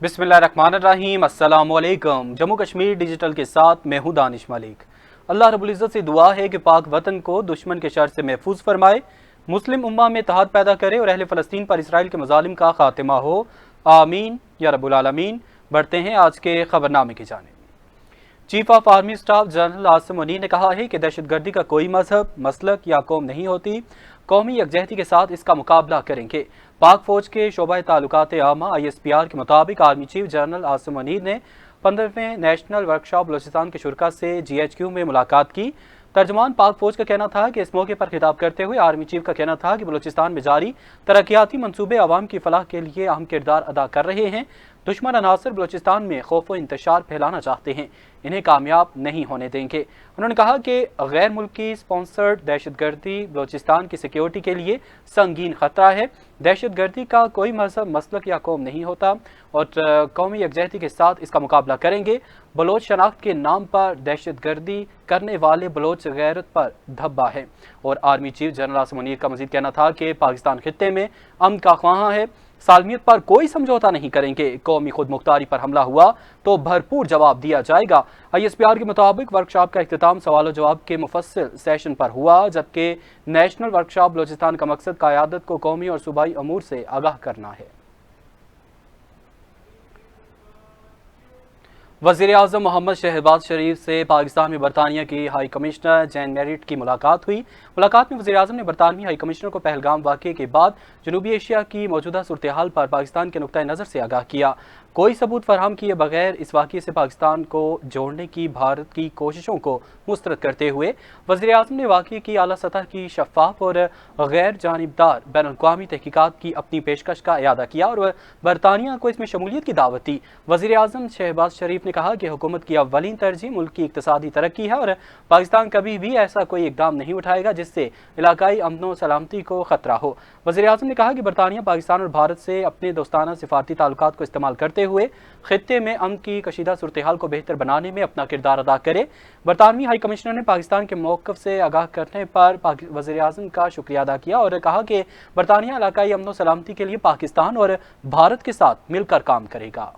बिस्मिल्लाहिर्रहमानिर्रहीम। अस्सलाम वालेकुम। जम्मू कश्मीर डिजिटल के साथ मैं हूं दानिश मलिक। अल्लाह रब्बुल इज़्ज़त से दुआ है कि पाक वतन को दुश्मन के शर से महफूज फरमाए, मुस्लिम उम्मा में इत्तेहाद पैदा करे और अहले फ़लस्तीन पर इसराइल के मज़ालिम का खात्मा हो। आमीन या रब्बुल आलमीन। बढ़ते हैं आज के खबरनामे की जानिब। Chief of army staff general Asim Munir ने कहा है कि दहशतगर्दी का कोई मजहब, मसलक या कौम नहीं होती। कौमी यकजहती के साथ इसका मुकाबला करेंगे। पाक फौज के शोबा ताल्लुकात आमा ISPR के मुताबिक army chief general Asim Munir ने 15वें नेशनल वर्कशॉप बलूचिस्तान के शुरा से GHQ में मुलाकात की। तर्जमान पाक फौज का कहना था कि इस मौके पर खिताब करते हुए आर्मी चीफ का कहना था कि बलूचिस्तान में जारी तरक्याती मंसूबे आवाम की फलाह के लिए अहम किरदार अदा कर रहे हैं। दुश्मन अनासर बलूचिस्तान में खौफ व इंतशार फैलाना चाहते हैं, इन्हें कामयाब नहीं होने देंगे। उन्होंने कहा कि गैर मुल्की स्पॉन्सर्ड दहशतगर्दी बलूचिस्तान की सिक्योरिटी के लिए संगीन खतरा है। दहशतगर्दी का कोई मजहब, मसलक या कौम नहीं होता और कौमी यकजहती के साथ इसका मुकाबला करेंगे। बलोच शनाख्त के नाम पर दहशतगर्दी करने वाले बलोच गैरत पर धब्बा है। और army chief general Asim Munir का मजीद कहना था कि पाकिस्तान खित्ते में अमन का ख्वाहां है, सालमियत पर कोई समझौता नहीं करेंगे। कौमी खुद मुख्तारी पर हमला हुआ तो भरपूर जवाब दिया जाएगा। ISPR के मुताबिक वर्कशॉप का इख्तिताम सवाल जवाब के मुफस्सिल सेशन पर हुआ, जबकि नेशनल वर्कशॉप बलूचिस्तान का मकसद क़यादत को कौमी और सूबाई अमूर से आगाह करना है। वज़ीर-ए-आज़म मोहम्मद शहबाज शरीफ से पाकिस्तान में बरतानिया की हाई कमिश्नर जैन मेरिट की मुलाकात हुई। मुलाकात में वज़ीर-ए-आज़म ने बरतानवी हाई कमिश्नर को पहलगाम वाक़े के बाद जनूबी एशिया की मौजूदा सूरत हाल पर पाकिस्तान के नुक्ता नज़र से आगाह किया। कोई सबूत फराहम किए बगैर इस वाक़े से पाकिस्तान को जोड़ने की भारत की कोशिशों को मुस्तरद करते हुए वज़ीर-ए-आज़म ने वाक़े की आला सतह की शफ़ाफ और गैर जानिबदार बैनुल-अक़वामी तहक़ीक़ात की अपनी पेशकश का इयादा किया और बरतानिया को इसमें शमूलियत की दावत दी। वज़ीर-ए-आज़म शहबाज शरीफ ने कहा कि हुकूमत की अव्वलीन तरजीह मुल्क की इक़्तिसादी तरक्की है और पाकिस्तान कभी भी ऐसा कोई इक़दाम नहीं उठाएगा जिससे इलाकाई अमन व सलामती को खतरा हो। वज़ीर-ए-आज़म ने कहा कि बरतानिया पाकिस्तान और भारत से अपने दोस्ताना सिफारती ताल्लुकात को इस्तेमाल करते हुए खित्ते में अमन की कशीदा सूरत हाल को बेहतर बनाने में अपना किरदार अदा करे। बरतानवी हाई कमिश्नर ने पाकिस्तान के मौक़िफ़ से आगाह करने पर वज़ीर-ए-आज़म का शुक्रिया अदा किया और कहा कि बरतानिया इलाकाई अमन व सलामती के लिए पाकिस्तान और भारत के साथ मिलकर काम करेगा।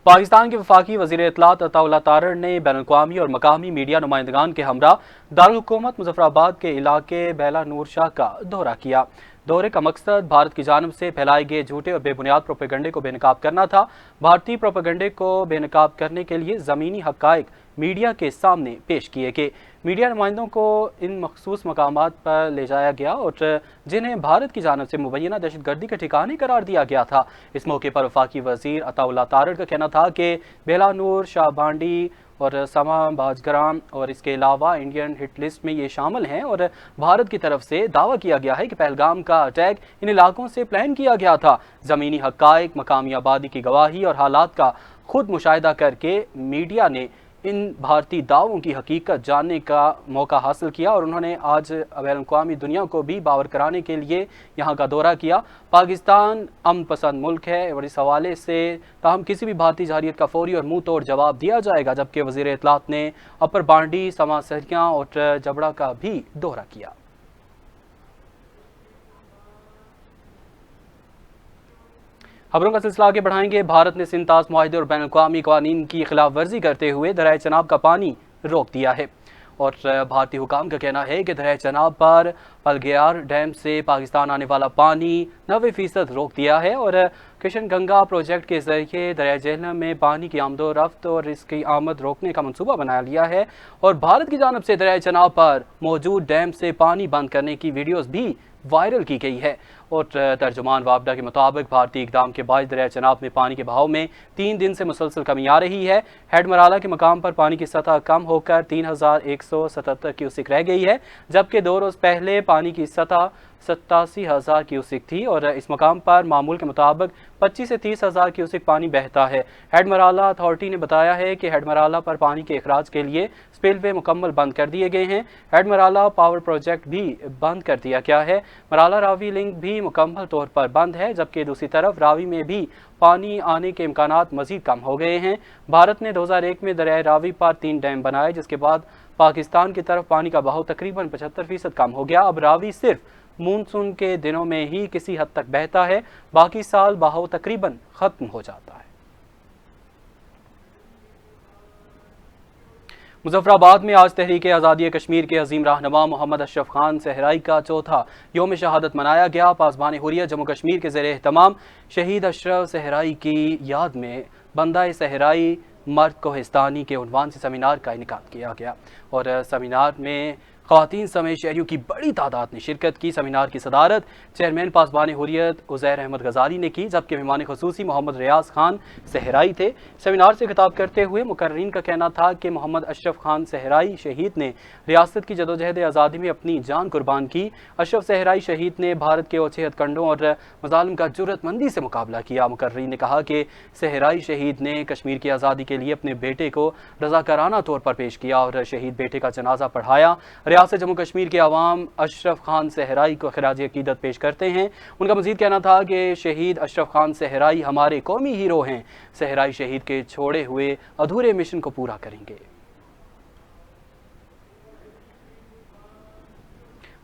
पाकिस्तान के वफाकी वज़ीर इत्तलात अताउल्लाह तारड़ ने बैनुल-अक़वामी और मकामी मीडिया नुमाइंदगान के हमरा दारुल हुकूमत मुज़फ़्फ़राबाद के इलाके बेला नूर शाह का दौरा किया। दौरे का मकसद भारत की जानिब से फैलाए गए झूठे और बेबुनियाद प्रोपेगंडे को बेनकाब करना था। भारतीय प्रोपेगंडे को बेनकाब करने के लिए ज़मीनी हक़ाइक़ मीडिया के सामने पेश किए गए। मीडिया नुमाइंदों को इन मखसूस मकामात पर ले जाया गया और जिन्हें भारत की जानिब से मुबैना दहशतगर्दी के ठिकाने करार दिया गया था। इस मौके पर वफाकी वज़ीर अताउल्लाह तारड़ का कहना था कि बेला नूर, शाहबांडी और समा बाजग्राम और इसके अलावा इंडियन हिट लिस्ट में ये शामिल हैं और भारत की तरफ से दावा किया गया है कि पहलगाम का अटैक इन इलाकों से प्लान किया गया था। ज़मीनी हक़ाइक़, मकामी आबादी की गवाही और हालात का खुद मुशाहिदा करके मीडिया ने इन भारतीय दावों की हकीकत जानने का मौका हासिल किया और उन्होंने आज बैनुल-अक़वामी दुनिया को भी बावर कराने के लिए यहाँ का दौरा किया। पाकिस्तान अमन पसंद मुल्क है और इस हवाले से ताहम किसी भी भारतीय जारियत का फौरी और मुंह तोड़ जवाब दिया जाएगा। जबकि वज़ीर इत्तलात ने अपर बांडी, समा सहरियाँ और जबड़ा का भी दौरा किया। खबरों का सिलसिला आगे बढ़ाएंगे। भारत ने सिंतास मुआहिदे और बैनुल-अक़वामी क़वानीन की खिलाफ वर्जी करते हुए दरियाए चनाब का पानी रोक दिया है और भारतीय हुकाम का कहना है कि दरियाए चनाब पर पलगेयार डैम से पाकिस्तान आने वाला पानी 90% रोक दिया है और किशन गंगा प्रोजेक्ट के जरिए दरियाए झेलम में पानी की आमदो रफ्त और इसकी आमद रोकने का मंसूबा बना लिया है और भारत की जानिब से दरियाए चनाब पर मौजूद डैम से पानी बंद करने की वीडियोस भी वायरल की गई है। और तर्जुमान वापडा के मुताबिक भारतीय इक़दाम के बाद दरिया चनाब में पानी के बहाव में 3 दिन से मुसलसल कमी आ रही है। हेड मराला के मकाम पर पानी की सतह कम होकर 3177 क्यूसिक रह गई है, जबकि 2 रोज़ पहले पानी की सतह 87,000 क्यूसिक थी और इस मकाम पर मामूल के मुताबिक 25 से 30,000 क्यूसिक पानी बहता है। हेड मराला अथॉरिटी ने बताया है कि हेड मराला पर पानी के अखराज के लिए स्पिलवे मुकम्मल बंद कर दिए गए हैं। हेड मराला पावर प्रोजेक्ट भी बंद कर दिया गया है। मराला रावी लिंक भी मुकम्मल तौर पर बंद है, जबकि दूसरी तरफ रावी में भी पानी आने के इम्कानात मजीद कम हो गए हैं। भारत ने 2001 में दरियाए रावी पर 3 डैम बनाए, जिसके बाद पाकिस्तान की तरफ पानी का बहाव तकरीबन 75% कम हो गया। अब रावी सिर्फ مونسون کے دنوں میں ہی کسی حد تک بہتا ہے، باقی سال بہاؤ تقریباً ختم ہو جاتا ہے۔ مظفر آباد میں آج تحریک آزادی کشمیر کے عظیم رہنما محمد اشرف خان صحرائی کا چوتھا یوم شہادت منایا گیا۔ پاسبان حریت جموں کشمیر کے زیر اہتمام شہید اشرف صحرائی کی یاد میں بندہ صحرائی مرد کوہستانی کے عنوان سے سیمینار کا انعقاد کیا گیا، اور سیمینار میں خواتین سمیت شہریوں کی بڑی تعداد نے شرکت کی۔ سیمینار کی صدارت چیئرمین پاسبان حریت عزیر احمد غزالی نے کی، جبکہ مہمان خصوصی محمد ریاض خان صحرائی تھے۔ سیمینار سے خطاب کرتے ہوئے مقررین کا کہنا تھا کہ محمد اشرف خان صحرائی شہید نے ریاست کی جدوجہد آزادی میں اپنی جان قربان کی۔ اشرف صحرائی شہید نے بھارت کے اوچھے ہتھ کنڈوں اور مظالم کا جرأت مندی سے مقابلہ کیا۔ مقررین نے کہا کہ صحرائی شہید نے کشمیر کی آزادی کے لیے اپنے بیٹے کو رضاکارانہ طور پر پیش کیا اور شہید بیٹے کا جنازہ پڑھایا۔ ریاست جموں کشمیر کے عوام اشرف خان صحرائی کو خراج عقیدت پیش کرتے ہیں۔ ان کا مزید کہنا تھا کہ شہید اشرف خان صحرائی ہمارے قومی ہیرو ہیں، صحرائی شہید کے چھوڑے ہوئے ادھورے مشن کو پورا کریں گے۔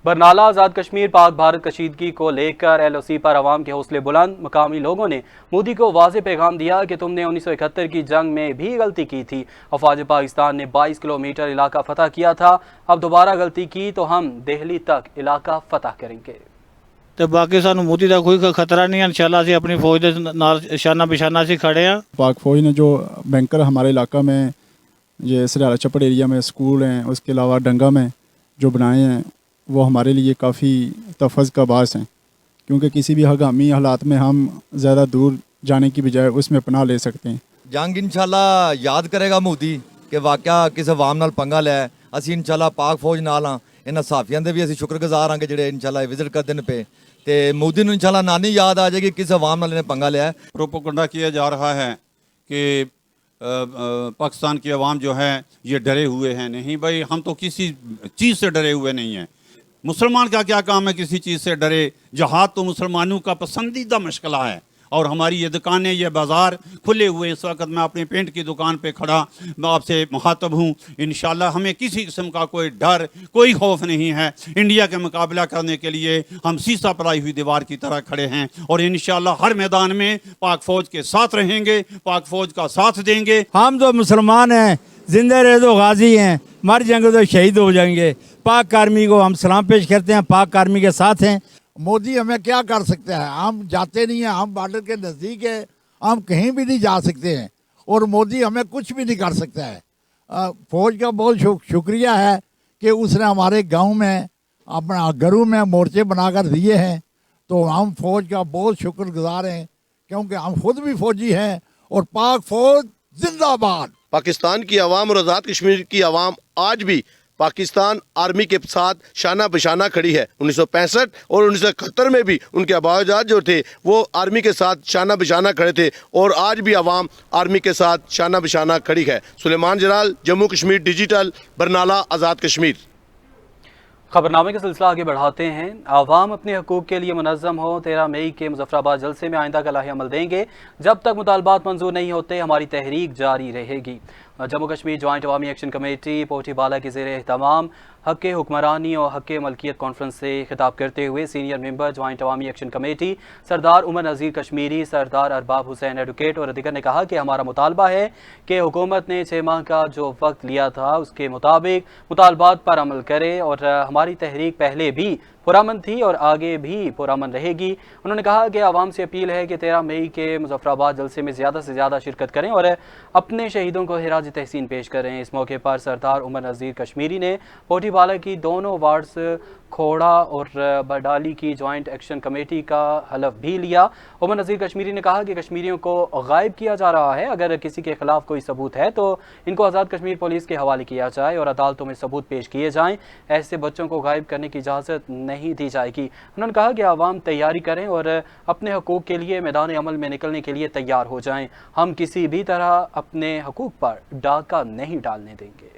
برنالہ آزاد کشمیر پاک بھارت کشیدگی کو لے کر ایل او سی پر عوام کے حوصلے بلند۔ مقامی لوگوں نے مودی کو واضح پیغام دیا کہ تم نے 1971 کی جنگ میں بھی غلطی کی تھی، افواج پاکستان نے 22 کلومیٹر علاقہ فتح کیا تھا، اب دوبارہ غلطی کی تو ہم دہلی تک علاقہ فتح کریں گے۔ تو باقی سانو موتی کا کوئی خطرہ نہیں ہے، انشاءاللہ اسی اپنی فوج دے نال شانہ بشانہ سے کھڑے ہیں۔ پاک فوج نے جو بینکر ہمارے علاقہ میں یہ سریالہ چپڑ ایریا میں اسکول ہیں، اس کے علاوہ ڈنگا میں جو بنائے ہیں، وہ ہمارے لیے کافی تفوّض کا باعث ہیں، کیونکہ کسی بھی ہنگامی حالات میں ہم زیادہ دور جانے کی بجائے اس میں پناہ لے سکتے ہیں۔ جنگ انشاءاللہ یاد کرے گا مودی کہ واقعہ کس عوام نال پنگا لیا، اسی انشاءاللہ پاک فوج نال ہاں، انہاں صحافیاں دے بھی اسی شکر گزار ہاں کہ جڑے انشاءاللہ وزٹ کردے نے پے، تے مودی نوں انشاءاللہ نانی یاد آ جائے گی کس عوام نال انہیں پنگا لیا ہے۔ پروپیگنڈا کیا جا رہا ہے کہ پاکستان کی عوام جو ہے یہ ڈرے ہوئے ہیں، نہیں بھائی، ہم تو کسی چیز سے ڈرے ہوئے نہیں ہیں۔ مسلمان کا کیا کام ہے کسی چیز سے ڈرے؟ جہاد تو مسلمانوں کا پسندیدہ مشغلہ ہے، اور ہماری یہ دکانیں، یہ بازار کھلے ہوئے، اس وقت میں اپنی پینٹ کی دکان پہ کھڑا میں آپ سے مخاطب ہوں۔ انشاءاللہ ہمیں کسی قسم کا کوئی ڈر، کوئی خوف نہیں ہے۔ انڈیا کے مقابلہ کرنے کے لیے ہم سیسا پڑائی ہوئی دیوار کی طرح کھڑے ہیں، اور انشاءاللہ ہر میدان میں پاک فوج کے ساتھ رہیں گے، پاک فوج کا ساتھ دیں گے۔ ہم تو مسلمان ہیں، زندہ رہے تو غازی ہیں، مر جائیں گے تو شہید ہو جائیں گے۔ پاک آرمی کو ہم سلام پیش کرتے ہیں، پاک آرمی کے ساتھ ہیں۔ مودی ہمیں کیا کر سکتا ہے؟ ہم جاتے نہیں ہیں، ہم بارڈر کے نزدیک ہیں، ہم کہیں بھی نہیں جا سکتے ہیں، اور مودی ہمیں کچھ بھی نہیں کر سکتا ہے۔ فوج کا بہت شکریہ ہے کہ اس نے ہمارے گاؤں میں اپنا گھروں میں مورچے بنا کر دیے ہیں، تو ہم فوج کا بہت شکر گزار ہیں، کیونکہ ہم خود بھی فوجی ہیں، اور پاک فوج زندہ باد۔ پاکستان کی عوام اور آزاد کشمیر کی عوام آج بھی پاکستان آرمی کے ساتھ شانہ بشانہ کھڑی ہے۔ 1965 اور 1971 میں بھی ان کے آباء اجداد جو تھے وہ آرمی کے ساتھ شانہ بشانہ کھڑے تھے، اور آج بھی عوام آرمی کے ساتھ شانہ بشانہ کھڑی ہے۔ سلیمان جلال، جموں کشمیر ڈیجیٹل، برنالہ، آزاد کشمیر۔ خبرنامے کا سلسلہ آگے بڑھاتے ہیں۔ عوام اپنے حقوق کے لیے منظم ہو۔ 13 مئی کے مظفر آباد جلسے میں آئندہ کا لاحِ عمل دیں گے۔ جب تک مطالبات منظور نہیں ہوتے ہماری تحریک جاری رہے گی۔ جموں کشمیر جوائنٹ عوامی ایکشن کمیٹی پوٹھی بالا کے زیر اہتمام حق حکمرانی اور حق ملکیت کانفرنس سے خطاب کرتے ہوئے سینئر ممبر جوائنٹ عوامی ایکشن کمیٹی سردار عمر نذیر کشمیری، سردار ارباب حسین ایڈوکیٹ اور دیگر نے کہا کہ ہمارا مطالبہ ہے کہ حکومت نے 6 ماہ کا جو وقت لیا تھا اس کے مطابق مطالبات پر عمل کرے، اور ہماری تحریک پہلے بھی پرامن تھی اور آگے بھی پرامن رہے گی۔ انہوں نے کہا کہ عوام سے اپیل ہے کہ 13 مئی کے مظفر آباد جلسے میں زیادہ سے زیادہ شرکت کریں اور اپنے شہیدوں کو خراج تحسین پیش کریں۔ اس موقع پر سردار عمر نذیر کشمیری نے پوٹھی بالا کی دونوں وارڈز کھوڑا اور بڈالی کی جوائنٹ ایکشن کمیٹی کا حلف بھی لیا۔ عمر نذیر کشمیری نے کہا کہ کشمیریوں کو غائب کیا جا رہا ہے، اگر کسی کے خلاف کوئی ثبوت ہے تو ان کو آزاد کشمیر پولیس کے حوالے کیا جائے اور عدالتوں میں ثبوت پیش کیے جائیں، ایسے بچوں کو غائب کرنے کی اجازت نہیں دی جائے گی۔ انہوں نے کہا کہ عوام تیاری کریں اور اپنے حقوق کے لیے میدان عمل میں نکلنے کے لیے تیار ہو جائیں، ہم کسی بھی طرح اپنے حقوق پر ڈاکہ نہیں ڈالنے دیں گے۔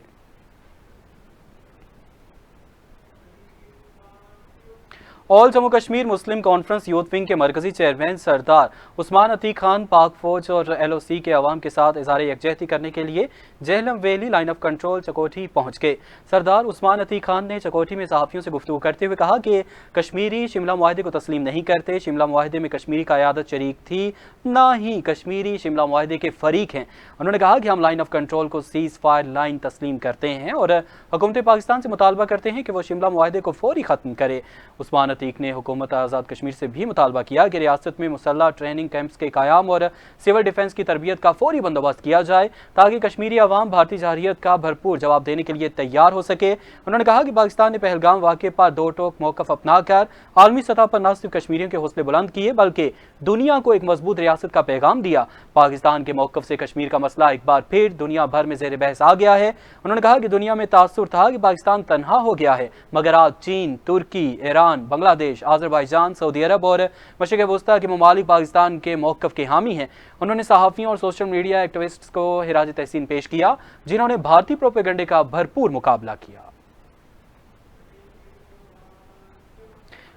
ऑल जम्मू कश्मीर मुस्लिम कॉन्फ्रेंस यूथ विंग के मरकजी चेयरमैन सरदार उस्मान अतीक खान पाक फौज और LOC के अवाम के साथ इज़हार यकजहती करने के लिए Jhelum valley line of control Chakothi पहुँच गए। सरदार उस्मान अतीक खान ने चकोठी में सहाफ़ियों से गुफ्तगू करते हुए कहा कि कश्मीरी शिमला मुआहदे को तस्लीम नहीं करते। शिमला मुआहदे में कश्मीरी क़यादत शरीक थी, ना ही कश्मीरी शिमला मुआहदे के फ़रीक हैं। उन्होंने कहा कि हम लाइन ऑफ कंट्रोल को सीज़ फायर लाइन तस्लीम करते हैं और हुकूमत पाकिस्तान से मुतालबा करते हैं कि वो शिमला मुआहदे को फौरी ख़त्म करे। उस्मान अतीक ने हुकूमत आज़ाद कश्मीर से भी मुतालबा किया कि रियासत में मुसल्लह ट्रेनिंग कैंप्स के क़याम और सिविल डिफेंस की तरबियत का फौरी बंदोबस्त किया जाए ताकि कश्मीरी अवाम भारतीय जरहियत का भरपूर जवाब देने के लिए तैयार हो सके। उन्होंने कहा कि पाकिस्तान ने पहलगाम वाक़े पर दो टोक मौक़िफ़ अपनाकर आलमी सतह पर न सिर्फ कश्मीरियों के हौसले बुलंद किए बल्कि दुनिया को एक मजबूत रियासत का पैगाम दिया। पाकिस्तान के मौक़िफ़ से कश्मीर का मसला एक बार फिर दुनिया भर में ज़ेर बहस आ गया है। उन्होंने कहा कि दुनिया में तासुर था कि पाकिस्तान तन्हा हो गया है, मगर आज चीन, तुर्की, ईरान, बांग्लादेश, आज़रबाईजान, सऊदी अरब और मशरिक़ वस्ता के ममालिक पाकिस्तान के मौक़िफ़ के हामी हैं। उन्होंने सहाफ़ियों और सोशल मीडिया एक्टिविस्ट्स को हिराज तहसीन पेश किया जिन्होंने भारतीय प्रोपेगेंडे का भरपूर मुकाबला किया।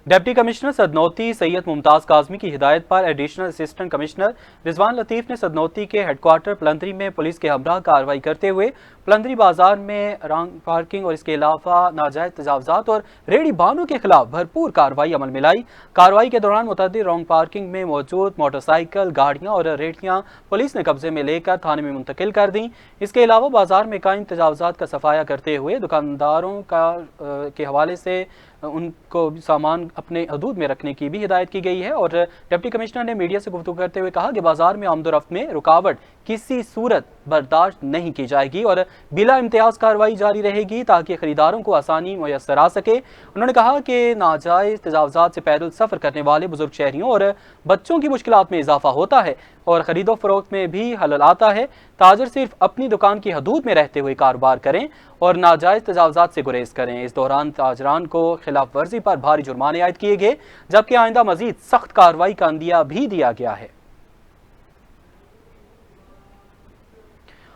डिप्टी कमिश्नर सदनौती सैयद मुमताज़ काज़मी की हिदायत पर एडिशनल असिस्टेंट कमिश्नर रिजवान लतीफ़ ने सदनौती के हेडक्वार्टर प्लंदरी में पुलिस के हमरा कार्रवाई करते हुए प्लंदरी बाजार में रॉन्ग पार्किंग और इसके अलावा नाजायज़ तजावज़ात और रेहड़ी बानों के खिलाफ भरपूर कार्रवाई अमल में लाई। कार्रवाई के दौरान मुतअद्दिद रॉन्ग पार्किंग में मौजूद मोटरसाइकिल, गाड़ियाँ और रेहड़ियाँ पुलिस ने कब्जे में लेकर थाने में मुंतकिल कर दी। इसके अलावा बाजार में कायम तजावज़ात का सफाया करते हुए दुकानदारों के हवाले से उनको सामान अपने हदूद में रखने की भी हिदायत की गई है। और डिप्टी कमिश्नर ने मीडिया से गुफ्तगू करते हुए कहा कि बाजार में आमदोरफ्त में रुकावट किसी सूरत बर्दाश्त नहीं की जाएगी और बिला इम्तियाज कार्रवाई जारी रहेगी ताकि खरीदारों को आसानी मुयस्सर आ सके। उन्होंने कहा कि नाजायज़ तजावज़ात से पैदल सफ़र करने वाले बुजुर्ग शहरियों और बच्चों की मुश्किलात में इजाफा होता है और ख़रीदो फरोख्त में भी हलल आता है। ताजर सिर्फ अपनी दुकान की हदूद में रहते हुए कारोबार करें और नाजायज़ तजावज़ात से गुरेज करें। इस दौरान ताजरान को खिलाफ वर्जी पर भारी जुर्माने आयद किए गए जबकि आइंदा मजीद सख्त कार्रवाई का अंदिया भी दिया गया है।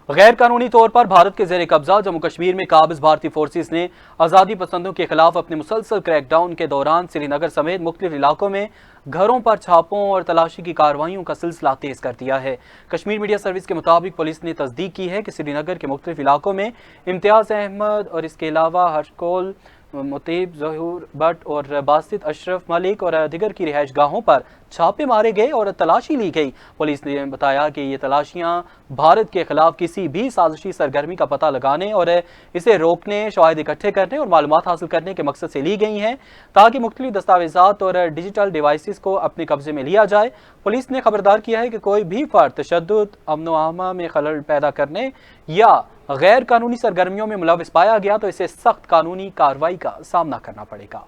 गैर कानूनी तौर पर भारत के ज़ेर कब्जा जम्मू कश्मीर में काबिज भारतीय फोर्सेस ने आज़ादी पसंदों के खिलाफ अपने मुसलसल क्रैकडाउन के दौरान श्रीनगर समेत मुख्तलिफ इलाकों में घरों पर छापों और तलाशी की कार्रवाइयों का सिलसिला तेज कर दिया है। कश्मीर मीडिया सर्विस के मुताबिक पुलिस ने तस्दीक की है कि श्रीनगर के मुख्तलिफ इलाकों में इम्तियाज़ अहमद और इसके अलावा हर्षकोल, मुतीब, ज़हूर भट्ट और बासित अशरफ मलिक और दिगर की रिहाइश गाहों पर छापे मारे गए और तलाशी ली गई। पुलिस ने बताया कि ये तलाशियां भारत के खिलाफ किसी भी साजिशी सरगर्मी का पता लगाने और इसे रोकने, शवाहिद इकट्ठे करने और मालूमात हासिल करने के मकसद से ली गई हैं ताकि मुख्तलिफ दस्तावेज़ात और डिजिटल डिवाइसेस को अपने कब्जे में लिया जाए। पुलिस ने खबरदार किया है कि कोई भी फर्द तशद्दुद, अमन व अमा में खलल पैदा करने या गैर कानूनी सरगर्मियों में मुलव्विस पाया गया तो इसे सख्त कानूनी कार्रवाई का सामना करना पड़ेगा।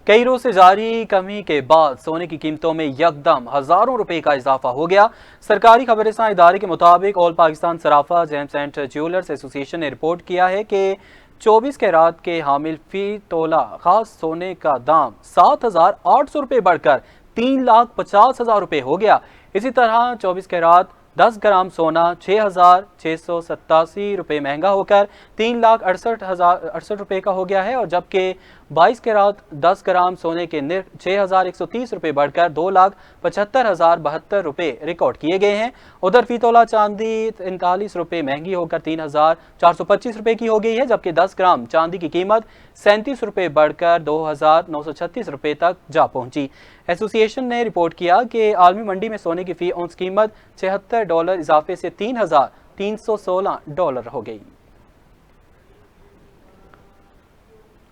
कई रोज से जारी कमी के बाद सोने की कीमतों में यकदम हजारों रुपए का इजाफा हो गया। सरकारी खबरसां इदारे के मुताबिक all Pakistan Sarafa James and jewellers association ने रिपोर्ट किया है कि 24 कैरात के हामिल फी तोला खास सोने का दाम 7,800 रुपये बढ़कर 3,50,000 रुपये हो गया। इसी तरह 24 कैरात 10 ग्राम सोना 6,687 रुपये महंगा होकर 3,68,068 रुपये का हो गया है और जबकि 22 कैरात 10 ग्राम सोने के निर्ख 6,130 रुपये बढ़कर 2,75,072 रुपये रिकॉर्ड किए गए हैं। उधर फी तोला चांदी 43 रुपये महंगी होकर 3,425 रुपये की हो गई है जबकि 10 ग्राम चांदी की कीमत 37 रुपये बढ़कर 2,936 रुपये तक जा पहुंची। एसोसिएशन ने रिपोर्ट किया कि आलमी मंडी में सोने की फी औंस कीमत $76 इजाफे से $3,316 हो गई।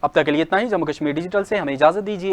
अब तक के लिए इतना ही। जम्मू कश्मीर डिजिटल से हमें इजाजत दीजिए।